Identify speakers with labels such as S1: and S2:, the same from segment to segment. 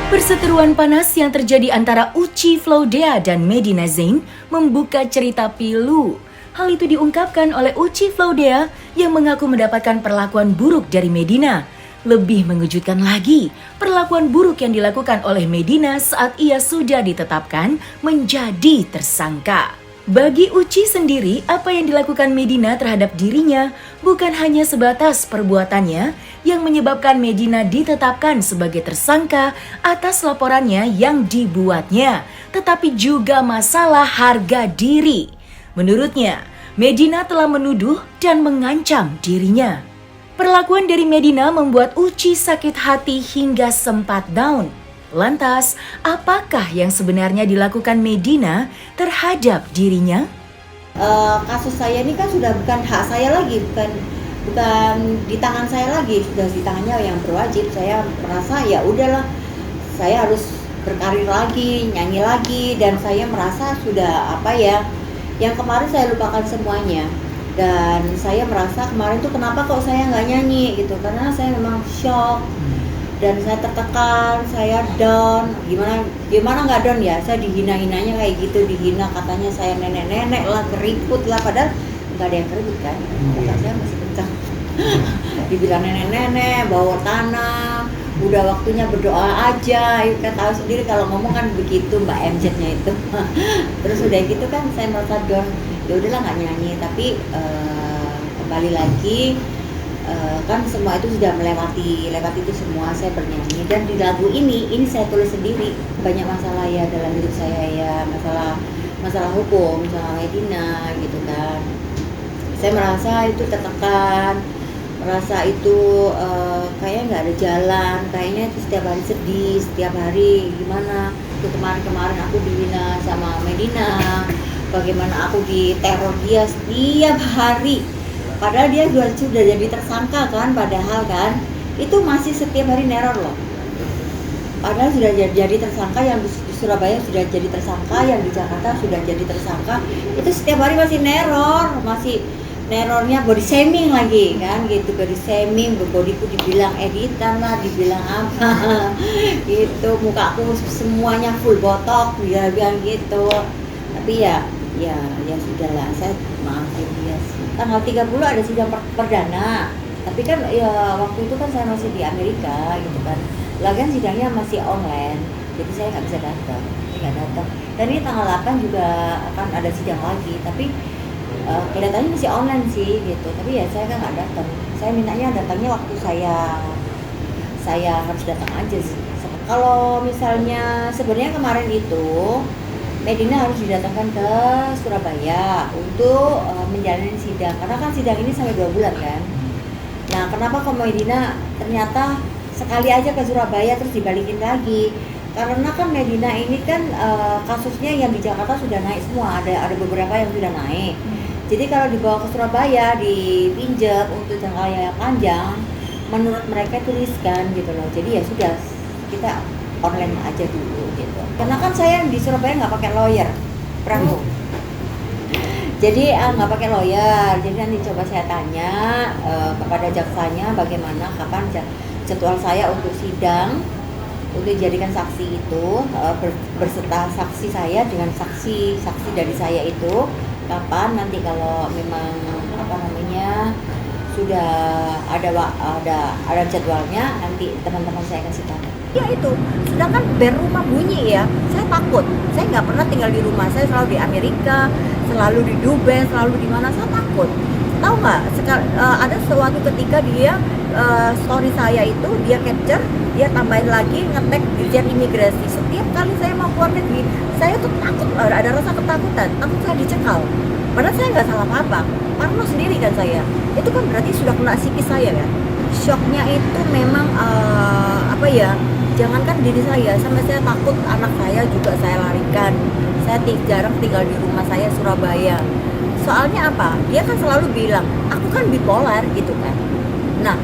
S1: Perseteruan panas yang terjadi antara Uci Flaudea dan Medina Zain membuka cerita pilu. Hal itu diungkapkan oleh Uci Flaudea yang mengaku mendapatkan perlakuan buruk dari Medina. Lebih mengejutkan lagi, perlakuan buruk yang dilakukan oleh Medina saat ia sudah ditetapkan menjadi tersangka. Bagi Uci sendiri, apa yang dilakukan Medina terhadap dirinya bukan hanya sebatas perbuatannya yang menyebabkan Medina ditetapkan sebagai tersangka atas laporannya yang dibuatnya, tetapi juga masalah harga diri. Menurutnya, Medina telah menuduh dan mengancam dirinya. Perlakuan dari Medina membuat Uci sakit hati hingga sempat down. Lantas, apakah yang sebenarnya dilakukan Medina terhadap dirinya?
S2: Kasus saya ini kan sudah bukan hak saya lagi, bukan di tangan saya lagi, sudah di tangannya yang berwajib. Saya merasa ya udahlah, saya harus berkarir lagi, nyanyi lagi, dan saya merasa sudah yang kemarin saya lupakan semuanya. Dan saya merasa kemarin tuh kenapa kok saya nggak nyanyi gitu, karena saya memang shock. Dan saya tertekan, saya down, gimana nggak down ya, saya dihina-hinanya kayak gitu, dihina katanya saya nenek-nenek lah, keriput lah, padahal nggak ada yang keriput kan, saya masih kencang. Dibilang nenek-nenek, bawa tanah, udah waktunya berdoa aja, kita tahu sendiri kalau ngomong kan begitu Mbak MZ-nya itu. Terus udah gitu kan saya merasa down, ya udahlah nggak nyanyi, tapi kembali lagi. Kan semua itu sudah melewati itu semua, saya bernyanyi. Dan di lagu ini saya tulis sendiri banyak masalah ya dalam hidup saya ya, masalah hukum sama Medina gitu kan. Saya merasa itu tertekan, merasa itu kayaknya nggak ada jalan, kayaknya itu setiap hari sedih, setiap hari gimana. Itu kemarin aku dihina sama Medina, bagaimana aku diteror dia setiap hari. Padahal dia sudah jadi tersangka kan, padahal kan itu masih setiap hari neror loh. Padahal sudah jadi tersangka, yang di Surabaya sudah jadi tersangka, yang di Jakarta sudah jadi tersangka. Itu setiap hari masih nerornya body shaming lagi kan gitu, body shaming, bodiku dibilang editan lah, dibilang apa gitu, mukaku semuanya full botok, dia bilang gitu. Tapi ya sudahlah, saya maafin dia sih. Tanggal 30 ada sidang perdana, tapi kan ya waktu itu kan saya masih di Amerika gitu kan, lagian sidangnya masih online, jadi saya nggak bisa datang. Dan ini tanggal 8 juga akan ada sidang lagi, tapi kelihatannya masih online sih gitu, tapi ya saya kan nggak datang. Saya mintanya datangnya waktu saya harus datang aja sih. Kalau misalnya sebenarnya kemarin itu Medina harus didatangkan ke Surabaya untuk menjalani sidang, karena kan sidang ini sampai 2 bulan kan. Nah, kenapa kok Medina ternyata sekali aja ke Surabaya terus dibalikin lagi? Karena kan Medina ini kan kasusnya yang di Jakarta sudah naik semua, ada beberapa yang sudah naik. Jadi kalau dibawa ke Surabaya, dipinjam untuk jangka yang panjang, menurut mereka itu riskan gitu loh. Jadi ya sudah, kita online aja dulu gitu. Karena kan saya di Surabaya nggak pakai lawyer, Pramu. Jadi nggak pakai lawyer. Jadi nanti coba saya tanya kepada jaksanya bagaimana kapan jadwal saya untuk sidang, untuk dijadikan saksi itu, berserta saksi saya dengan saksi dari saya itu kapan nanti, kalau memang sudah ada jadwalnya, nanti teman-teman saya kasih tahu. Ya itu, sedangkan bel rumah bunyi ya, saya takut. Saya nggak pernah tinggal di rumah, saya selalu di Amerika, selalu di Dubai, selalu di mana, saya takut. Tahu nggak? Ada suatu ketika dia story saya itu dia capture, dia tambahin lagi ngetek dirjen imigrasi. Setiap kali saya mau keluar negeri, saya tuh takut, ada rasa ketakutan, takut saya dicekal. Padahal saya nggak salah apa-apa, parno sendiri kan saya. Itu kan berarti sudah kena psikis saya kan. Shocknya itu memang jangankan diri saya, sampai saya takut anak saya juga saya larikan. Saya jarang tinggal di rumah saya Surabaya. Soalnya apa? Dia kan selalu bilang, aku kan bipolar gitu kan. Nah,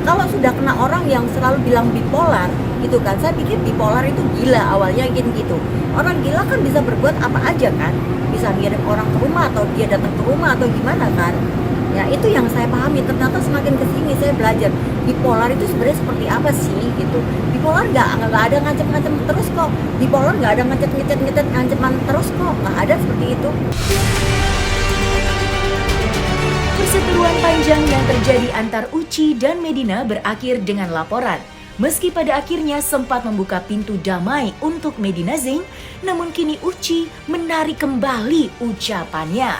S2: kalau sudah kena orang yang selalu bilang bipolar gitu kan, saya pikir bipolar itu gila awalnya gitu. Orang gila kan bisa berbuat apa aja kan, bisa ngirim orang ke rumah atau dia datang ke rumah atau gimana kan. Ya itu yang saya pahami. Ternyata semakin kesini saya belajar bipolar itu sebenarnya seperti apa sih gitu. Bipolar nggak ada ngancem-ngancem terus kok. Bipolar nggak ada ngecet nganceman terus kok. Nggak ada seperti itu.
S1: Perseteruan panjang yang terjadi antar Uci dan Medina berakhir dengan laporan. Meski pada akhirnya sempat membuka pintu damai untuk Medina Zain, namun kini Uci menarik kembali ucapannya.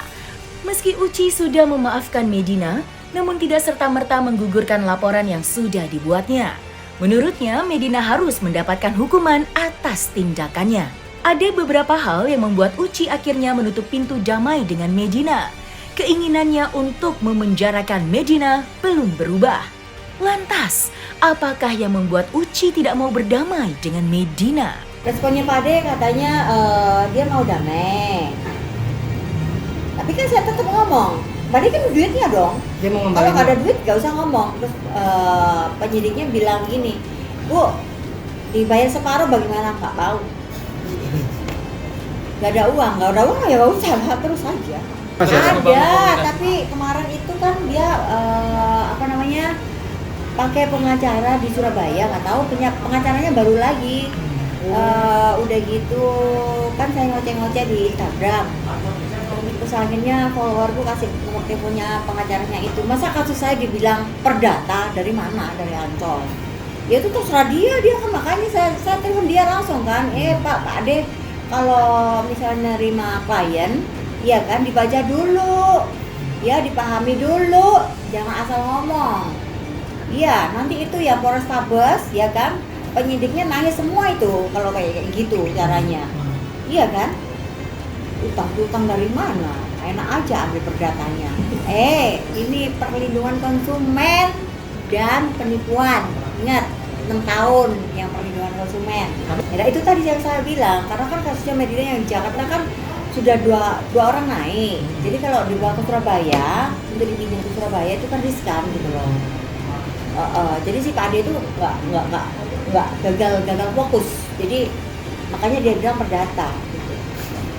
S1: Meski Uci sudah memaafkan Medina, namun tidak serta-merta menggugurkan laporan yang sudah dibuatnya. Menurutnya, Medina harus mendapatkan hukuman atas tindakannya. Ada beberapa hal yang membuat Uci akhirnya menutup pintu damai dengan Medina. Keinginannya untuk memenjarakan Medina belum berubah. Lantas, apakah yang membuat Uci tidak mau berdamai dengan Medina?
S2: Responnya Pak Ade katanya dia mau damai. Tapi kan saya tetap ngomong, Pak Ade kan duitnya dong.
S3: Dia mau
S2: Kalau
S3: ngembaliin.
S2: nggak ada duit nggak usah ngomong. Terus penyidiknya bilang gini, Bu, dibayar separuh bagaimana? Nggak mau. Nggak ada uang ya nggak usah lah, terus aja.
S3: Masih ada
S2: Ada,
S3: komunikasi.
S2: tapi kemarin itu kan dia pakai pengacara di Surabaya, nggak tahu pengacaranya baru lagi. Udah gitu kan saya ngoceh-ngoceh di Instagram. Terus akhirnya followerku kasih nomor teleponnya pengacaranya itu. Masa kasus saya dibilang perdata dari mana? Dari Ancol. Ya itu terserah dia kan, makanya saya telepon dia langsung kan. Pak Ade, kalau misalnya nerima klien, ya kan dibaca dulu, ya dipahami dulu, jangan asal ngomong. Iya, nanti itu ya Polrestabes, ya kan, penyidiknya nanya semua itu kalau kayak gitu caranya. Iya kan? Utang dari mana? Enak aja ambil perdatanya. Ini perlindungan konsumen dan penipuan. Ingat, 6 tahun yang perlindungan konsumen. Ya, itu tadi yang saya bilang, karena kan kasusnya Medina yang di Jakarta kan sudah dua orang naik. Jadi kalau dibawa ke Surabaya, untuk dipinjam ke Surabaya itu kan riskan gitu loh. Jadi si Pak Ade itu nggak gagal fokus. Jadi makanya dia bilang perdata. Gitu.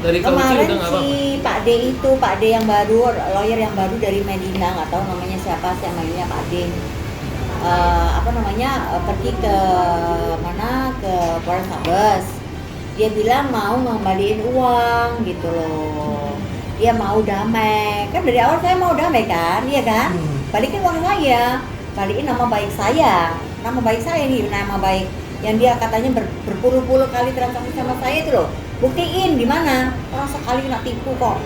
S3: Dari Kak Uci
S2: Kemarin
S3: udah nggak apa-apa.
S2: si Pak D yang baru, lawyer yang baru dari Medina, nggak tahu namanya siapa sih, yang manggilnya Pak D. Pergi ke mana, ke Polrestabes. Dia bilang mau ngembaliin uang gitu loh. Dia mau damai. Kan dari awal saya mau damai kan, iya kan? Balikin uang saya, balikin nama baik saya. Nama baik saya nih, nama baik yang dia katanya berpuluh-puluh kali transaksi sama saya itu loh. Buktiin di mana? Orang sekali kena tipu kok.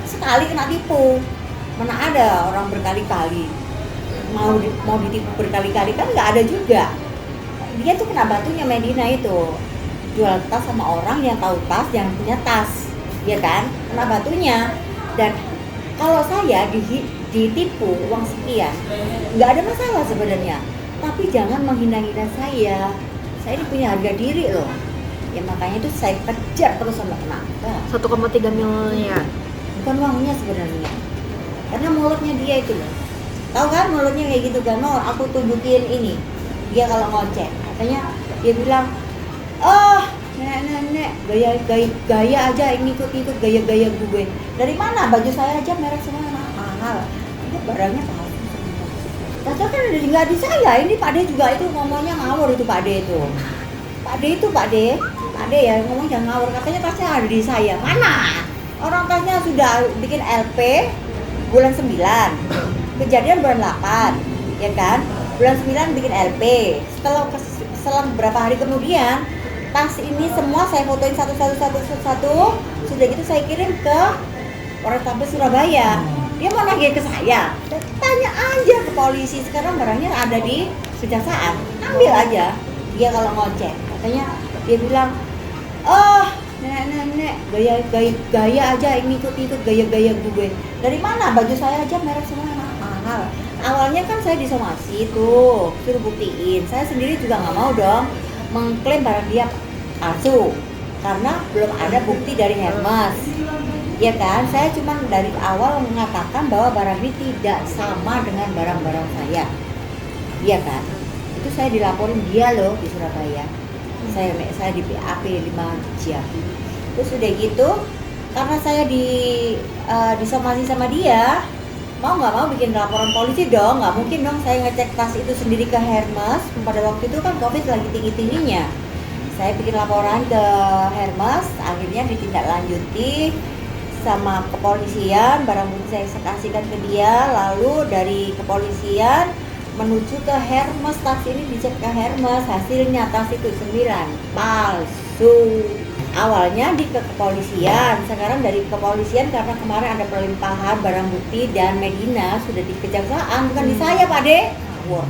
S2: Sekali kena tipu. Mana ada orang berkali-kali mau ditipu berkali-kali, kan nggak ada juga. Dia tuh kena batunya Medina itu. Jual tas sama orang yang tahu tas, yang punya tas, ya kan? Kena batunya. Dan kalau saya ditipu uang sekian, nggak ada masalah sebenarnya. Tapi jangan menghina-hina saya. Saya ini punya harga diri loh. Ya makanya itu saya kejar terus sama kenapa.
S4: 1,3 miliar.
S2: Bukan uangnya sebenarnya. Karena mulutnya dia itu loh. Tahu kan mulutnya kayak gitu kan? Mau aku tunjukin ini. Dia kalau ngoceh, katanya dia bilang, nenek, gaya aja, ikut gaya gue. Dari mana? Baju saya aja merek semua mahal. Itu barangnya palsu semua. Tapi kan nggak di saya. Ini Pak De juga itu ngomongnya ngawur itu Pak De itu. Pak De ya ngomong jangan ngawur. Katanya tasnya ada di saya. Mana? Orang tasnya sudah bikin LP bulan 9. Kejadian bulan 8, ya kan? Bulan 9 bikin LP. Setelah beberapa hari kemudian, tas ini semua saya fotoin satu. Sudah gitu saya kirim ke Polrestabes Surabaya. Dia mau nagih ke saya. Tanya aja ke polisi, sekarang barangnya ada di Kejaksaan. Ambil aja. Dia kalau ngoceh, katanya dia bilang, nenek, gaya aja, ikut gaya gue. Dari mana? Baju saya aja merek semua mahal. Awalnya kan saya disomasi tuh, suruh buktiin. Saya sendiri juga nggak mau dong mengklaim barang dia palsu karena belum ada bukti dari Hermes, ya kan? Saya cuma dari awal mengatakan bahwa barang ini tidak sama dengan barang-barang saya, ya kan? Itu saya dilaporin dia loh di Surabaya. Saya di PAP 5 jam. Terus udah gitu, karena saya disomasi sama dia, mau nggak mau bikin laporan polisi dong, nggak mungkin dong saya ngecek tas itu sendiri ke Hermes. Pada waktu itu kan COVID lagi tinggi-tingginya. Saya bikin laporan ke Hermes, akhirnya ditindaklanjuti sama kepolisian, barang bukti saya kasihkan ke dia, lalu dari kepolisian menuju ke Hermes, tas ini dicek ke Hermes, hasilnya tas itu 9 palsu. Awalnya di kepolisian, sekarang dari kepolisian karena kemarin ada pelimpahan barang bukti dan Medina sudah di kejaksaan, bukan di saya Pak De. Wah,